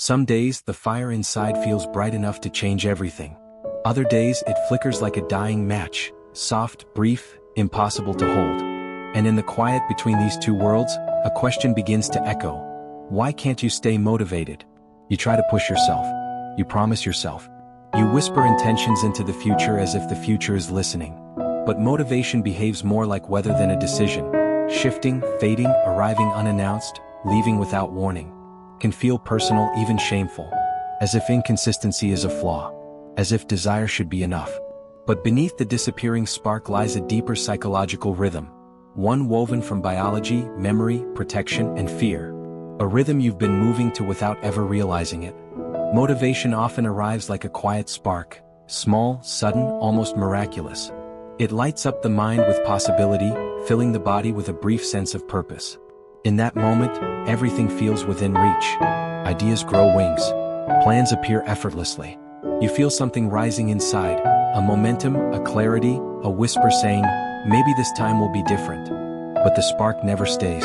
Some days, the fire inside feels bright enough to change everything. Other days, it flickers like a dying match, soft, brief, impossible to hold. And in the quiet between these two worlds, a question begins to echo. Why can't you stay motivated? You try to push yourself. You promise yourself. You whisper intentions into the future as if the future is listening. But motivation behaves more like weather than a decision. Shifting, fading, arriving unannounced, leaving without warning. Can feel personal, even shameful. As if inconsistency is a flaw. As if desire should be enough. But beneath the disappearing spark lies a deeper psychological rhythm. One woven from biology, memory, protection, and fear. A rhythm you've been moving to without ever realizing it. Motivation often arrives like a quiet spark. Small, sudden, almost miraculous. It lights up the mind with possibility, filling the body with a brief sense of purpose. In that moment, everything feels within reach. Ideas grow wings. Plans appear effortlessly. You feel something rising inside, a momentum, a clarity, a whisper saying, maybe this time will be different. But the spark never stays.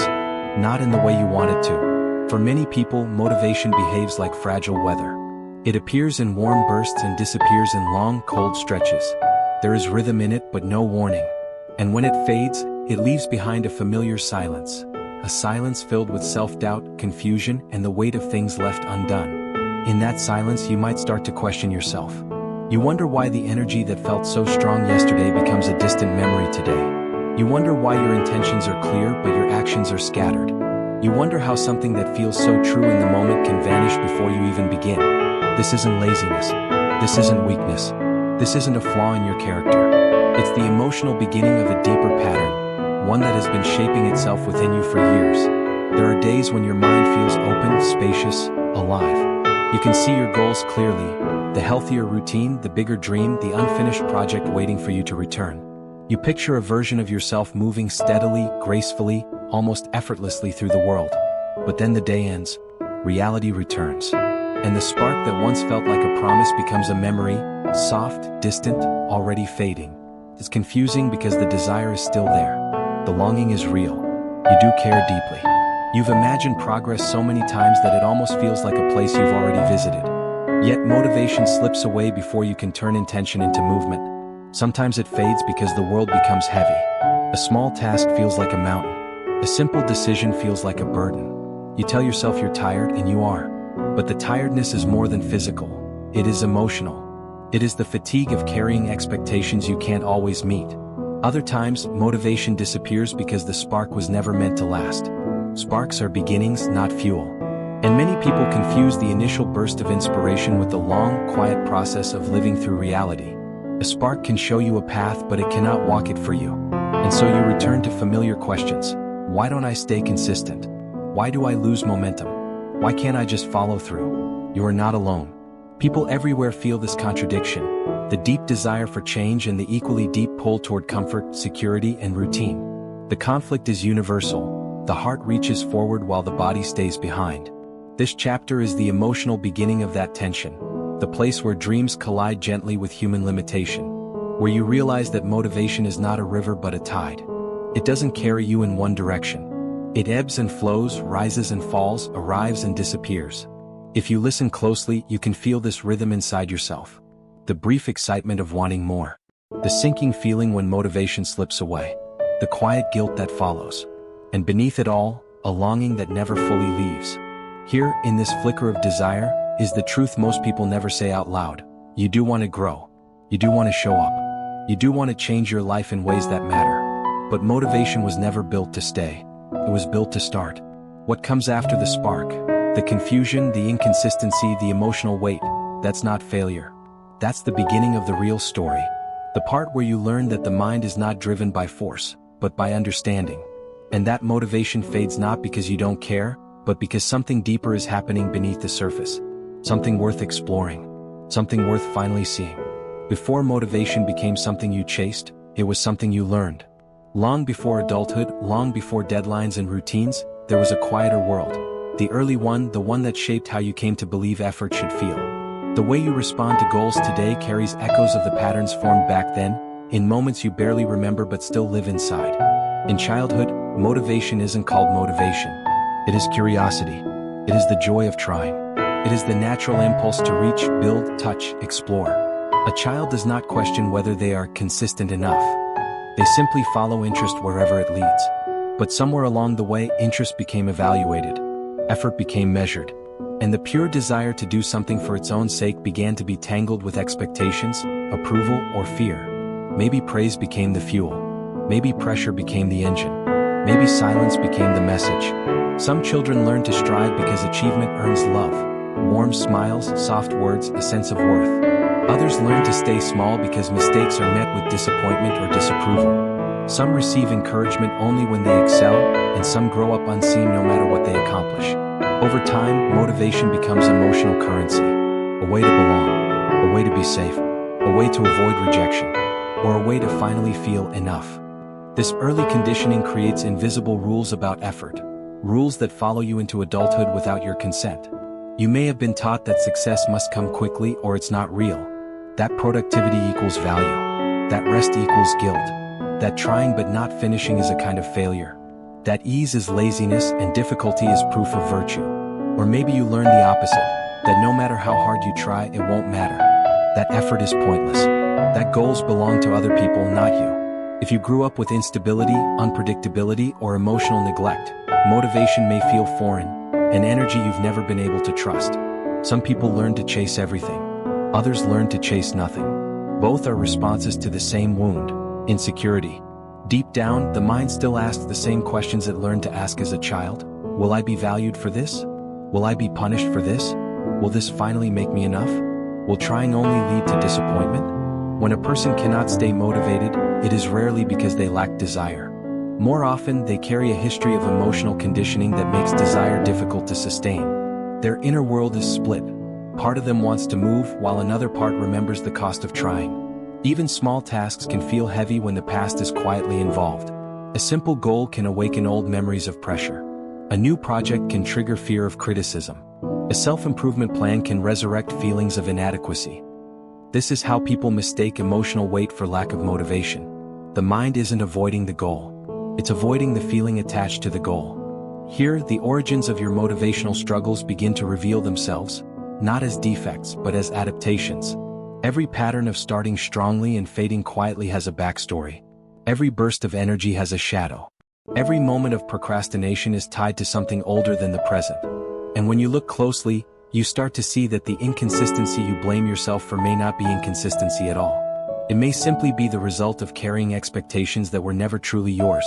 Not in the way you want it to. For many people, motivation behaves like fragile weather. It appears in warm bursts and disappears in long, cold stretches. There is rhythm in it, but no warning. And when it fades, it leaves behind a familiar silence. A silence filled with self-doubt, confusion, and the weight of things left undone. In that silence, you might start to question yourself. You wonder why the energy that felt so strong yesterday becomes a distant memory today. You wonder why your intentions are clear but your actions are scattered. You wonder how something that feels so true in the moment can vanish before you even begin. This isn't laziness. This isn't weakness. This isn't a flaw in your character. It's the emotional beginning of a deeper pattern, one that has been shaping itself within you for years. There are days when your mind feels open, spacious, alive. You can see your goals clearly, the healthier routine, the bigger dream, the unfinished project waiting for you to return. You picture a version of yourself moving steadily, gracefully, almost effortlessly through the world. But then the day ends, reality returns. And the spark that once felt like a promise becomes a memory, soft, distant, already fading. It's confusing because the desire is still there. The longing is real. You do care deeply. You've imagined progress so many times that it almost feels like a place you've already visited. Yet motivation slips away before you can turn intention into movement. Sometimes it fades because the world becomes heavy. A small task feels like a mountain. A simple decision feels like a burden. You tell yourself you're tired, and you are. But the tiredness is more than physical. It is emotional. It is the fatigue of carrying expectations you can't always meet. Other times, motivation disappears because the spark was never meant to last. Sparks are beginnings, not fuel. And many people confuse the initial burst of inspiration with the long, quiet process of living through reality. A spark can show you a path, but it cannot walk it for you. And so you return to familiar questions. Why don't I stay consistent? Why do I lose momentum? Why can't I just follow through? You are not alone. People everywhere feel this contradiction, the deep desire for change and the equally deep pull toward comfort, security, and routine. The conflict is universal. The heart reaches forward while the body stays behind. This chapter is the emotional beginning of that tension, the place where dreams collide gently with human limitation, where you realize that motivation is not a river but a tide. It doesn't carry you in one direction. It ebbs and flows, rises and falls, arrives and disappears. If you listen closely, you can feel this rhythm inside yourself. The brief excitement of wanting more. The sinking feeling when motivation slips away. The quiet guilt that follows. And beneath it all, a longing that never fully leaves. Here, in this flicker of desire, is the truth most people never say out loud. You do want to grow. You do want to show up. You do want to change your life in ways that matter. But motivation was never built to stay. It was built to start. What comes after the spark? The confusion, the inconsistency, the emotional weight. That's not failure. That's the beginning of the real story. The part where you learn that the mind is not driven by force, but by understanding. And that motivation fades not because you don't care, but because something deeper is happening beneath the surface. Something worth exploring. Something worth finally seeing. Before motivation became something you chased, it was something you learned. Long before adulthood, long before deadlines and routines, there was a quieter world. The early one, the one that shaped how you came to believe effort should feel. The way you respond to goals today carries echoes of the patterns formed back then, in moments you barely remember but still live inside. In childhood, motivation isn't called motivation. It is curiosity. It is the joy of trying. It is the natural impulse to reach, build, touch, explore. A child does not question whether they are consistent enough. They simply follow interest wherever it leads. But somewhere along the way, interest became evaluated. Effort became measured. And the pure desire to do something for its own sake began to be tangled with expectations, approval, or fear. Maybe praise became the fuel. Maybe pressure became the engine. Maybe silence became the message. Some children learn to strive because achievement earns love. Warm smiles, soft words, a sense of worth. Others learn to stay small because mistakes are met with disappointment or disapproval. Some receive encouragement only when they excel, and some grow up unseen no matter what they accomplish. Over time, motivation becomes emotional currency. A way to belong, a way to be safe, a way to avoid rejection, or a way to finally feel enough. This early conditioning creates invisible rules about effort, rules that follow you into adulthood without your consent. You may have been taught that success must come quickly or it's not real, that productivity equals value, that rest equals guilt, that trying but not finishing is a kind of failure, that ease is laziness and difficulty is proof of virtue. Or maybe you learn the opposite, that no matter how hard you try, it won't matter, that effort is pointless, that goals belong to other people, not you. If you grew up with instability, unpredictability, or emotional neglect, motivation may feel foreign, an energy you've never been able to trust. Some people learn to chase everything. Others learn to chase nothing. Both are responses to the same wound, insecurity. Deep down, the mind still asks the same questions it learned to ask as a child. Will I be valued for this? Will I be punished for this? Will this finally make me enough? Will trying only lead to disappointment? When a person cannot stay motivated, it is rarely because they lack desire. More often, they carry a history of emotional conditioning that makes desire difficult to sustain. Their inner world is split. Part of them wants to move, while another part remembers the cost of trying. Even small tasks can feel heavy when the past is quietly involved. A simple goal can awaken old memories of pressure. A new project can trigger fear of criticism. A self-improvement plan can resurrect feelings of inadequacy. This is how people mistake emotional weight for lack of motivation. The mind isn't avoiding the goal. It's avoiding the feeling attached to the goal. Here, the origins of your motivational struggles begin to reveal themselves, not as defects but as adaptations. Every pattern of starting strongly and fading quietly has a backstory. Every burst of energy has a shadow. Every moment of procrastination is tied to something older than the present. And when you look closely, you start to see that the inconsistency you blame yourself for may not be inconsistency at all. It may simply be the result of carrying expectations that were never truly yours.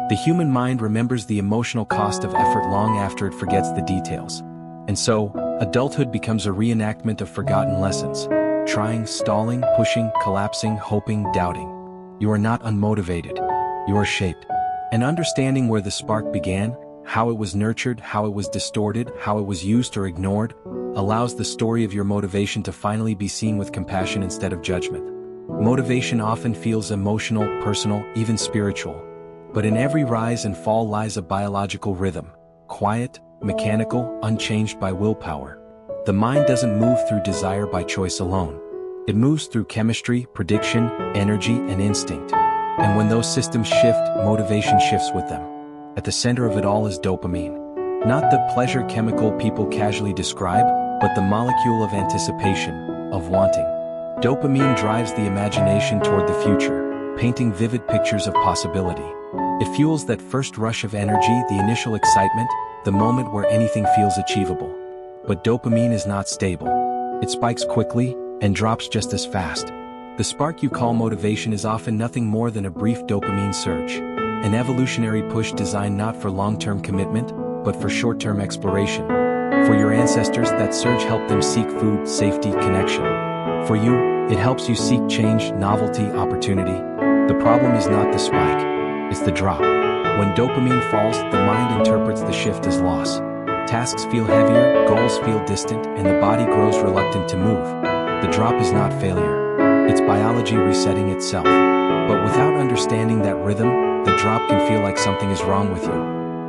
The human mind remembers the emotional cost of effort long after it forgets the details. And so, adulthood becomes a reenactment of forgotten lessons. Trying, stalling, pushing, collapsing, hoping, doubting. You are not unmotivated. You are shaped. And understanding where the spark began, how it was nurtured, how it was distorted, how it was used or ignored, allows the story of your motivation to finally be seen with compassion instead of judgment. Motivation often feels emotional, personal, even spiritual. But in every rise and fall lies a biological rhythm, quiet, mechanical, unchanged by willpower. The mind doesn't move through desire by choice alone. It moves through chemistry, prediction, energy, and instinct. And when those systems shift, motivation shifts with them. At the center of it all is dopamine. Not the pleasure chemical people casually describe, but the molecule of anticipation, of wanting. Dopamine drives the imagination toward the future, painting vivid pictures of possibility. It fuels that first rush of energy, the initial excitement, the moment where anything feels achievable. But dopamine is not stable. It spikes quickly and drops just as fast. The spark you call motivation is often nothing more than a brief dopamine surge, an evolutionary push designed not for long-term commitment, but for short-term exploration. For your ancestors, that surge helped them seek food, safety, connection. For you, it helps you seek change, novelty, opportunity. The problem is not the spike, it's the drop. When dopamine falls, the mind interprets the shift as loss. Tasks feel heavier, goals feel distant, and the body grows reluctant to move. The drop is not failure. It's biology resetting itself. But without understanding that rhythm, the drop can feel like something is wrong with you.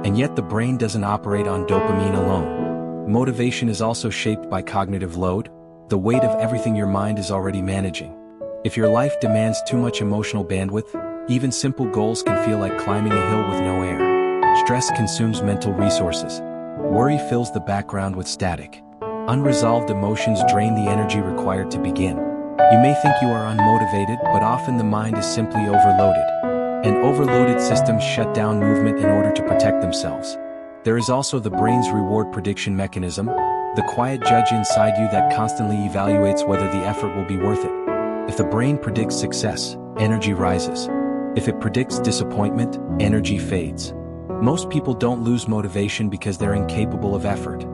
And yet the brain doesn't operate on dopamine alone. Motivation is also shaped by cognitive load, the weight of everything your mind is already managing. If your life demands too much emotional bandwidth, even simple goals can feel like climbing a hill with no air. Stress consumes mental resources. Worry fills the background with static. Unresolved emotions drain the energy required to begin. You may think you are unmotivated, but often the mind is simply overloaded. And overloaded systems shut down movement in order to protect themselves. There is also the brain's reward prediction mechanism, the quiet judge inside you that constantly evaluates whether the effort will be worth it. If the brain predicts success, energy rises. If it predicts disappointment, energy fades. Most people don't lose motivation because they're incapable of effort.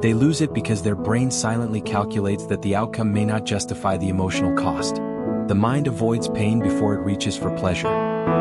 They lose it because their brain silently calculates that the outcome may not justify the emotional cost. The mind avoids pain before it reaches for pleasure.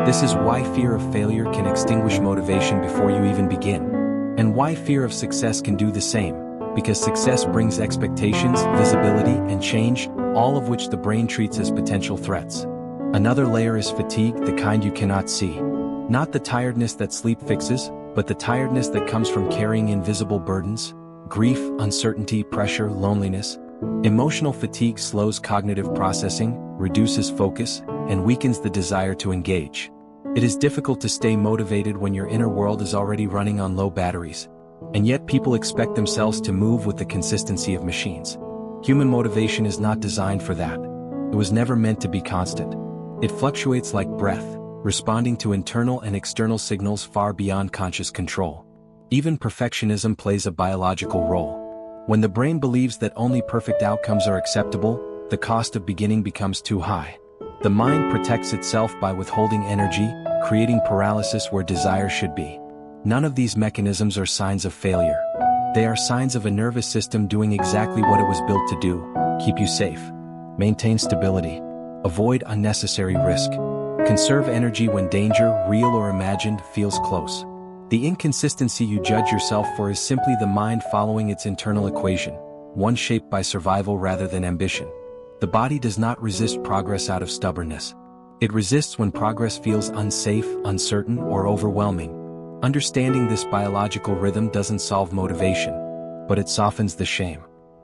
This is why fear of failure can extinguish motivation before you even begin. And why fear of success can do the same, because success brings expectations, visibility, and change, all of which the brain treats as potential threats. Another layer is fatigue, the kind you cannot see. Not the tiredness that sleep fixes, but the tiredness that comes from carrying invisible burdens, grief, uncertainty, pressure, loneliness. Emotional fatigue slows cognitive processing, reduces focus, and weakens the desire to engage. It is difficult to stay motivated when your inner world is already running on low batteries. And yet people expect themselves to move with the consistency of machines. Human motivation is not designed for that. It was never meant to be constant. It fluctuates like breath, responding to internal and external signals far beyond conscious control. Even perfectionism plays a biological role. When the brain believes that only perfect outcomes are acceptable, the cost of beginning becomes too high. The mind protects itself by withholding energy, creating paralysis where desire should be. None of these mechanisms are signs of failure. They are signs of a nervous system doing exactly what it was built to do: keep you safe, maintain stability, avoid unnecessary risk, conserve energy when danger, real or imagined, feels close. The inconsistency you judge yourself for is simply the mind following its internal equation, one shaped by survival rather than ambition. The body does not resist progress out of stubbornness. It resists when progress feels unsafe, uncertain, or overwhelming. Understanding this biological rhythm doesn't solve motivation, but it softens the shame.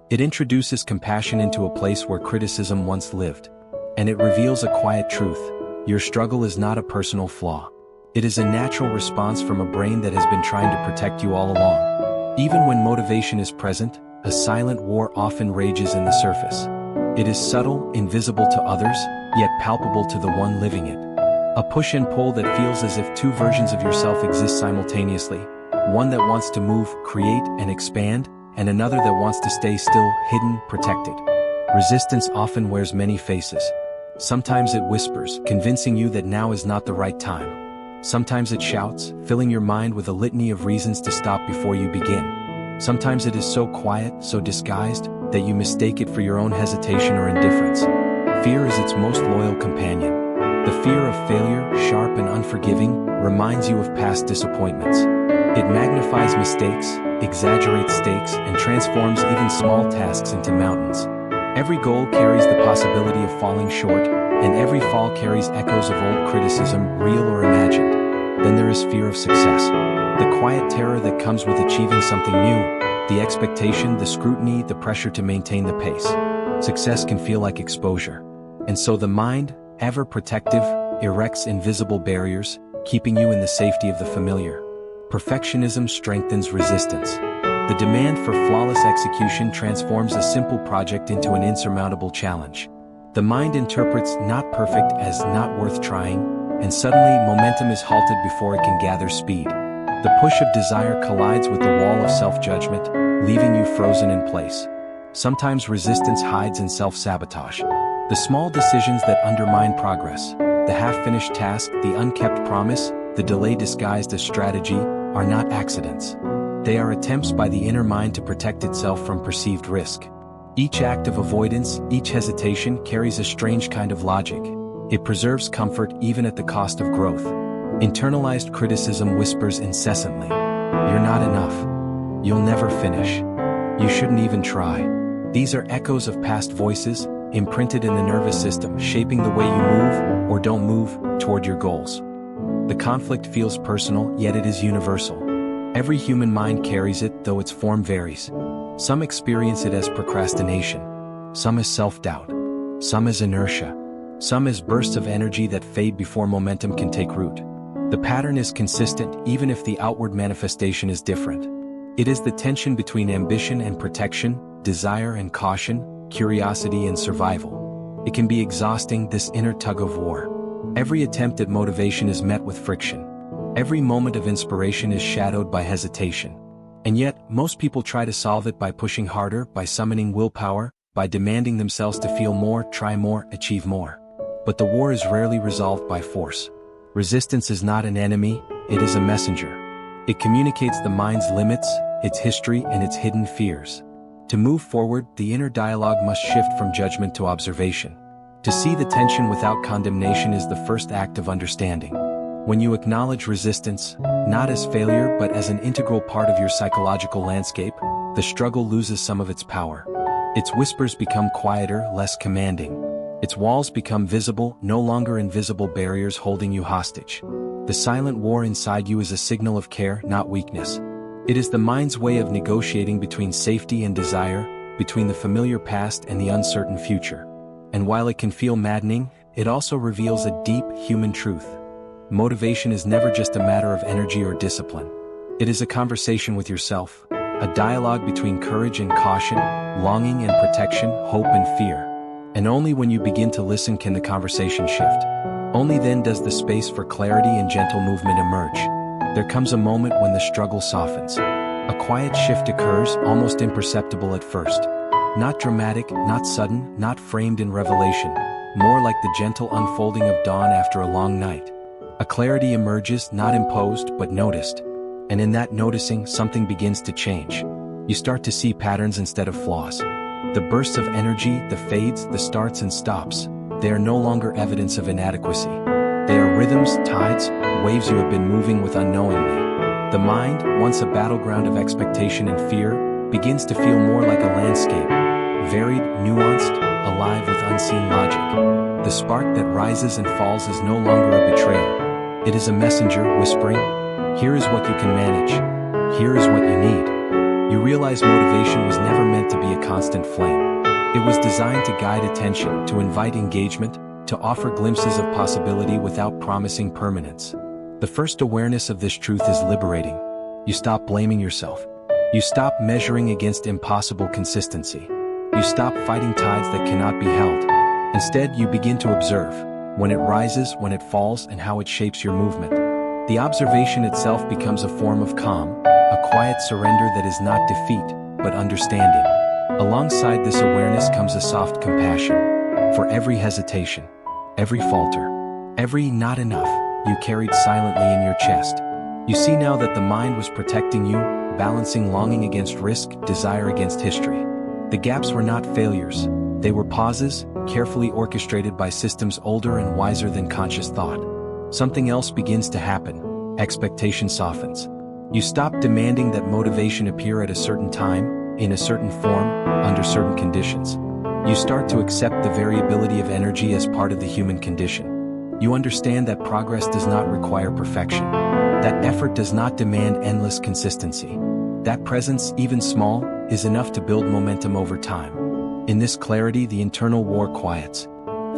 It introduces compassion into a place where criticism once lived. And it reveals a quiet truth: your struggle is not a personal flaw. It is a natural response from a brain that has been trying to protect you all along. Even when motivation is present, a silent war often rages in the surface. It is subtle, invisible to others, yet palpable to the one living it. A push and pull that feels as if two versions of yourself exist simultaneously, one that wants to move, create, and expand, and another that wants to stay still, hidden, protected. Resistance often wears many faces. Sometimes it whispers, convincing you that now is not the right time. Sometimes it shouts, filling your mind with a litany of reasons to stop before you begin. Sometimes it is so quiet, so disguised, that you mistake it for your own hesitation or indifference. Fear is its most loyal companion. The fear of failure, sharp and unforgiving, reminds you of past disappointments. It magnifies mistakes, exaggerates stakes, and transforms even small tasks into mountains. Every goal carries the possibility of falling short, and every fall carries echoes of old criticism, real or imagined. Then there is fear of success, the quiet terror that comes with achieving something new, the expectation, the scrutiny, the pressure to maintain the pace. Success can feel like exposure. And so the mind, ever protective, erects invisible barriers, keeping you in the safety of the familiar. Perfectionism strengthens resistance. The demand for flawless execution transforms a simple project into an insurmountable challenge. The mind interprets not perfect as not worth trying, and suddenly momentum is halted before it can gather speed. The push of desire collides with the wall of self-judgment, leaving you frozen in place. Sometimes resistance hides in self-sabotage. The small decisions that undermine progress, the half-finished task, the unkept promise, the delay disguised as strategy, are not accidents. They are attempts by the inner mind to protect itself from perceived risk. Each act of avoidance, each hesitation carries a strange kind of logic. It preserves comfort even at the cost of growth. Internalized criticism whispers incessantly, "You're not enough. You'll never finish. You shouldn't even try." These are echoes of past voices, imprinted in the nervous system, shaping the way you move, or don't move, toward your goals. The conflict feels personal, yet it is universal. Every human mind carries it, though its form varies. Some experience it as procrastination, some as self-doubt, some as inertia, some as bursts of energy that fade before momentum can take root. The pattern is consistent, even if the outward manifestation is different. It is the tension between ambition and protection, desire and caution, curiosity and survival. It can be exhausting, this inner tug of war. Every attempt at motivation is met with friction. Every moment of inspiration is shadowed by hesitation. And yet, most people try to solve it by pushing harder, by summoning willpower, by demanding themselves to feel more, try more, achieve more. But the war is rarely resolved by force. Resistance is not an enemy, it is a messenger. It communicates the mind's limits, its history, and its hidden fears. To move forward, the inner dialogue must shift from judgment to observation. To see the tension without condemnation is the first act of understanding. When you acknowledge resistance, not as failure but as an integral part of your psychological landscape, the struggle loses some of its power. Its whispers become quieter, less commanding. Its walls become visible, no longer invisible barriers holding you hostage. The silent war inside you is a signal of care, not weakness. It is the mind's way of negotiating between safety and desire, between the familiar past and the uncertain future. And while it can feel maddening, it also reveals a deep human truth. Motivation is never just a matter of energy or discipline. It is a conversation with yourself, a dialogue between courage and caution, longing and protection, hope and fear. And only when you begin to listen can the conversation shift. Only then does the space for clarity and gentle movement emerge. There comes a moment when the struggle softens. A quiet shift occurs, almost imperceptible at first. Not dramatic, not sudden, not framed in revelation, more like the gentle unfolding of dawn after a long night. A clarity emerges, not imposed, but noticed. And in that noticing, something begins to change. You start to see patterns instead of flaws. The bursts of energy, the fades, the starts and stops, they are no longer evidence of inadequacy. They are rhythms, tides, waves you have been moving with unknowingly. The mind, once a battleground of expectation and fear, begins to feel more like a landscape, varied, nuanced, alive with unseen logic. The spark that rises and falls is no longer a betrayal. It is a messenger whispering, "Here is what you can manage. Here is what you need." You realize motivation was never meant to be a constant flame. It was designed to guide attention, to invite engagement, to offer glimpses of possibility without promising permanence. The first awareness of this truth is liberating. You stop blaming yourself. You stop measuring against impossible consistency. You stop fighting tides that cannot be held. Instead, you begin to observe, when it rises, when it falls, and how it shapes your movement. The observation itself becomes a form of calm, a quiet surrender that is not defeat, but understanding. Alongside this awareness comes a soft compassion. For every hesitation, every falter, every not enough, you carried silently in your chest. You see now that the mind was protecting you, balancing longing against risk, desire against history. The gaps were not failures. They were pauses, carefully orchestrated by systems older and wiser than conscious thought. Something else begins to happen. Expectation softens. You stop demanding that motivation appear at a certain time, in a certain form, under certain conditions. You start to accept the variability of energy as part of the human condition. You understand that progress does not require perfection. That effort does not demand endless consistency. That presence, even small, is enough to build momentum over time. In this clarity, the internal war quiets.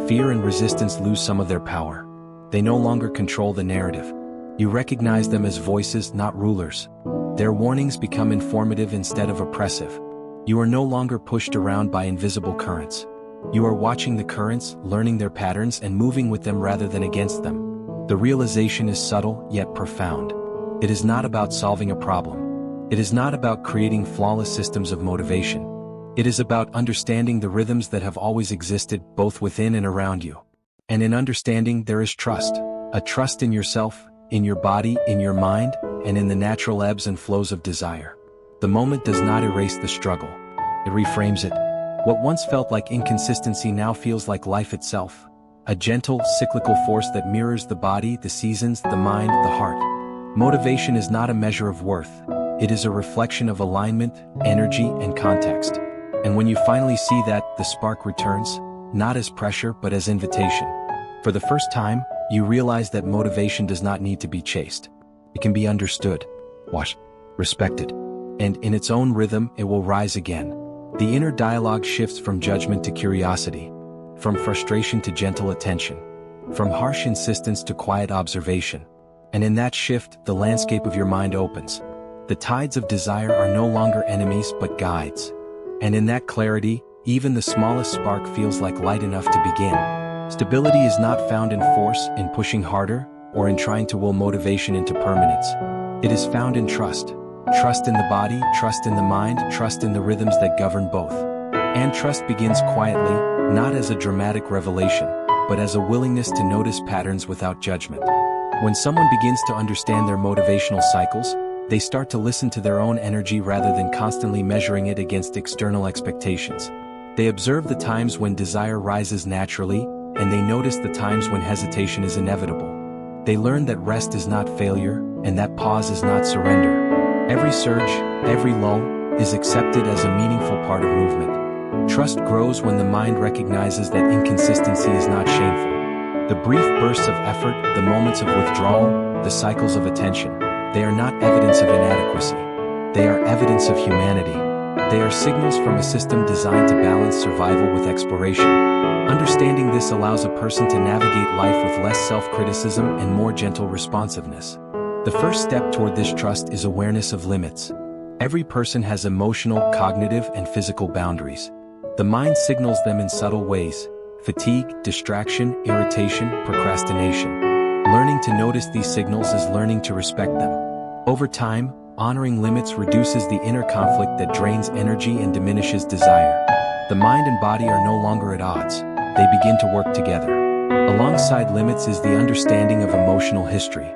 Fear and resistance lose some of their power. They no longer control the narrative. You recognize them as voices, not rulers. Their warnings become informative instead of oppressive. You are no longer pushed around by invisible currents. You are watching the currents, learning their patterns, and moving with them rather than against them. The realization is subtle, yet profound. It is not about solving a problem. It is not about creating flawless systems of motivation. It is about understanding the rhythms that have always existed, both within and around you. And in understanding, there is trust. A trust in yourself, in your body, in your mind, and in the natural ebbs and flows of desire. The moment does not erase the struggle. It reframes it. What once felt like inconsistency now feels like life itself. A gentle, cyclical force that mirrors the body, the seasons, the mind, the heart. Motivation is not a measure of worth. It is a reflection of alignment, energy, and context. And when you finally see that, the spark returns, not as pressure but as invitation. For the first time, you realize that motivation does not need to be chased. It can be understood, watched, respected. And in its own rhythm, it will rise again. The inner dialogue shifts from judgment to curiosity, from frustration to gentle attention, from harsh insistence to quiet observation. And in that shift, the landscape of your mind opens. The tides of desire are no longer enemies but guides. And in that clarity, even the smallest spark feels like light enough to begin. Stability is not found in force, in pushing harder, or in trying to will motivation into permanence. It is found in trust. Trust in the body, trust in the mind, trust in the rhythms that govern both. And trust begins quietly, not as a dramatic revelation, but as a willingness to notice patterns without judgment. When someone begins to understand their motivational cycles, they start to listen to their own energy rather than constantly measuring it against external expectations. They observe the times when desire rises naturally, and they notice the times when hesitation is inevitable. They learn that rest is not failure, and that pause is not surrender. Every surge, every lull, is accepted as a meaningful part of movement. Trust grows when the mind recognizes that inconsistency is not shameful. The brief bursts of effort, the moments of withdrawal, the cycles of attention, they are not evidence of inadequacy. They are evidence of humanity. They are signals from a system designed to balance survival with exploration. Understanding this allows a person to navigate life with less self-criticism and more gentle responsiveness. The first step toward this trust is awareness of limits. Every person has emotional, cognitive, and physical boundaries. The mind signals them in subtle ways: fatigue, distraction, irritation, procrastination. Learning to notice these signals is learning to respect them. Over time, honoring limits reduces the inner conflict that drains energy and diminishes desire. The mind and body are no longer at odds. They begin to work together. Alongside limits is the understanding of emotional history.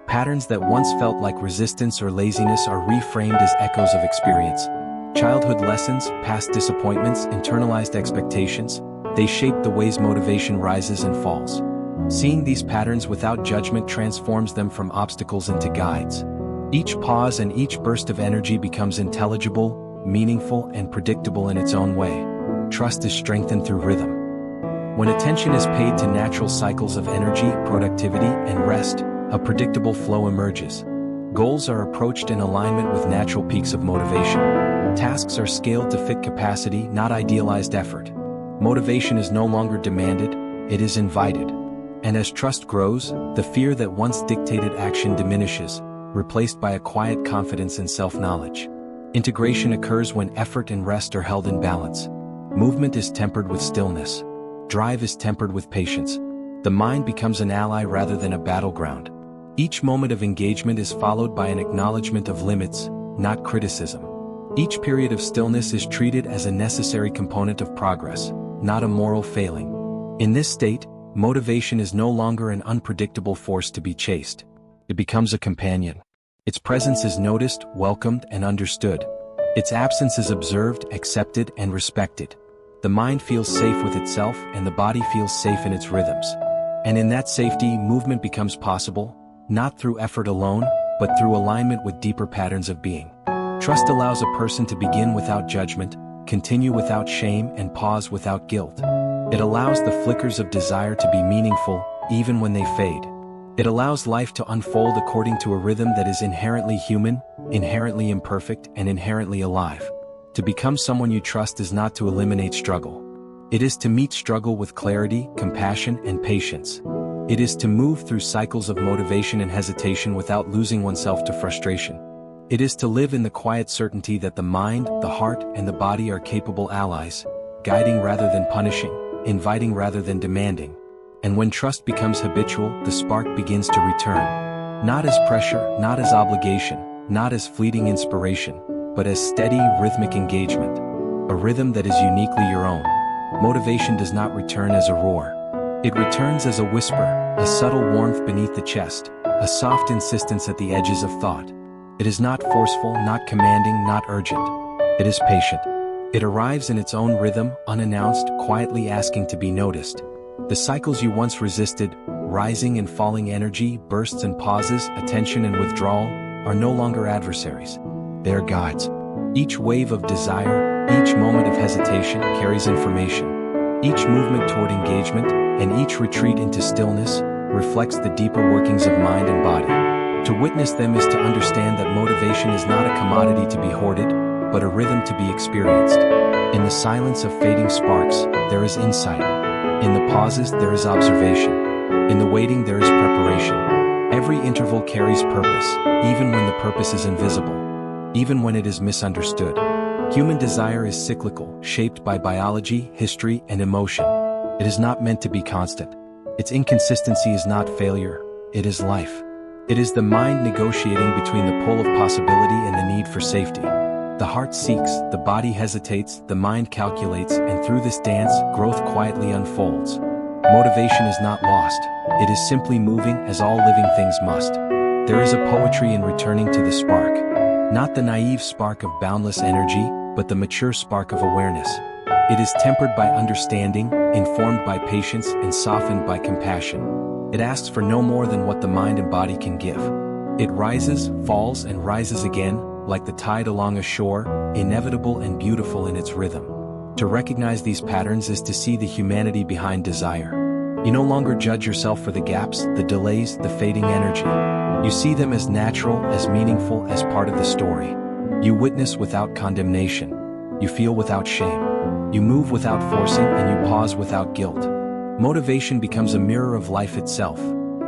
Patterns that once felt like resistance or laziness are reframed as echoes of experience. Childhood lessons, past disappointments, internalized expectations, they shape the ways motivation rises and falls. Seeing these patterns without judgment transforms them from obstacles into guides. Each pause and each burst of energy becomes intelligible, meaningful, and predictable in its own way. Trust is strengthened through rhythm. When attention is paid to natural cycles of energy, productivity, and rest, a predictable flow emerges. Goals are approached in alignment with natural peaks of motivation. Tasks are scaled to fit capacity, not idealized effort. Motivation is no longer demanded, it is invited. And as trust grows, the fear that once dictated action diminishes, replaced by a quiet confidence in self-knowledge. Integration occurs when effort and rest are held in balance. Movement is tempered with stillness. Drive is tempered with patience. The mind becomes an ally rather than a battleground. Each moment of engagement is followed by an acknowledgement of limits, not criticism. Each period of stillness is treated as a necessary component of progress, not a moral failing. In this state, motivation is no longer an unpredictable force to be chased. It becomes a companion. Its presence is noticed, welcomed, and understood. Its absence is observed, accepted, and respected. The mind feels safe with itself, and the body feels safe in its rhythms. And in that safety, movement becomes possible, not through effort alone, but through alignment with deeper patterns of being. Trust allows a person to begin without judgment, continue without shame, and pause without guilt. It allows the flickers of desire to be meaningful, even when they fade. It allows life to unfold according to a rhythm that is inherently human, inherently imperfect, and inherently alive. To become someone you trust is not to eliminate struggle. It is to meet struggle with clarity, compassion, and patience. It is to move through cycles of motivation and hesitation without losing oneself to frustration. It is to live in the quiet certainty that the mind, the heart, and the body are capable allies, guiding rather than punishing, inviting rather than demanding. And when trust becomes habitual, the spark begins to return. Not as pressure, not as obligation, not as fleeting inspiration, but as steady, rhythmic engagement. A rhythm that is uniquely your own. Motivation does not return as a roar. It returns as a whisper, a subtle warmth beneath the chest, a soft insistence at the edges of thought. It is not forceful, not commanding, not urgent. It is patient. It arrives in its own rhythm, unannounced, quietly asking to be noticed. The cycles you once resisted, rising and falling energy, bursts and pauses, attention and withdrawal, are no longer adversaries. They are guides. Each wave of desire, each moment of hesitation carries information. Each movement toward engagement, and each retreat into stillness, reflects the deeper workings of mind and body. To witness them is to understand that motivation is not a commodity to be hoarded, but a rhythm to be experienced. In the silence of fading sparks, there is insight. In the pauses, there is observation. In the waiting, there is preparation. Every interval carries purpose, even when the purpose is invisible. even when it is misunderstood. Human desire is cyclical, shaped by biology, history, and emotion. It is not meant to be constant. Its inconsistency is not failure, it is life. It is the mind negotiating between the pull of possibility and the need for safety. The heart seeks, the body hesitates, the mind calculates, and through this dance, growth quietly unfolds. Motivation is not lost. It is simply moving as all living things must. There is a poetry in returning to the spark. Not the naive spark of boundless energy, but the mature spark of awareness. It is tempered by understanding, informed by patience, and softened by compassion. It asks for no more than what the mind and body can give. It rises, falls, and rises again, like the tide along a shore, inevitable and beautiful in its rhythm. To recognize these patterns is to see the humanity behind desire. You no longer judge yourself for the gaps, the delays, the fading energy. You see them as natural, as meaningful, as part of the story. You witness without condemnation. You feel without shame. You move without forcing, and you pause without guilt. Motivation becomes a mirror of life itself.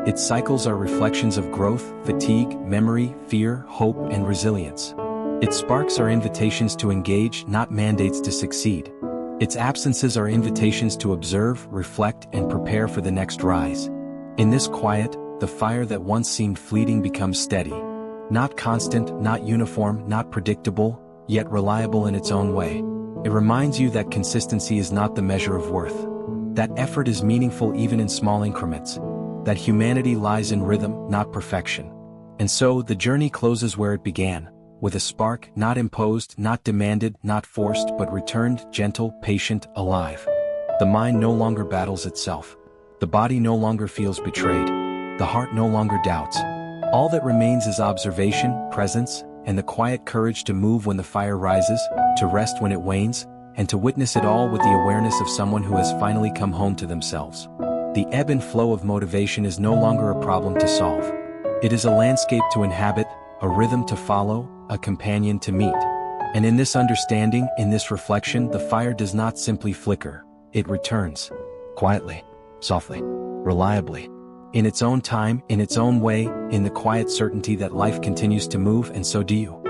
Its cycles are reflections of growth, fatigue, memory, fear, hope, and resilience. Its sparks are invitations to engage, not mandates to succeed. Its absences are invitations to observe, reflect, and prepare for the next rise. In this quiet, the fire that once seemed fleeting becomes steady. Not constant, not uniform, not predictable, yet reliable in its own way. It reminds you that consistency is not the measure of worth. That effort is meaningful even in small increments. That humanity lies in rhythm, not perfection. And so, the journey closes where it began, with a spark, not imposed, not demanded, not forced, but returned, gentle, patient, alive. The mind no longer battles itself. The body no longer feels betrayed. The heart no longer doubts. All that remains is observation, presence, and the quiet courage to move when the fire rises, to rest when it wanes, and to witness it all with the awareness of someone who has finally come home to themselves. The ebb and flow of motivation is no longer a problem to solve. It is a landscape to inhabit, a rhythm to follow, a companion to meet. And in this understanding, in this reflection, the fire does not simply flicker. It returns. Quietly, softly, reliably. In its own time, in its own way, in the quiet certainty that life continues to move, and so do you.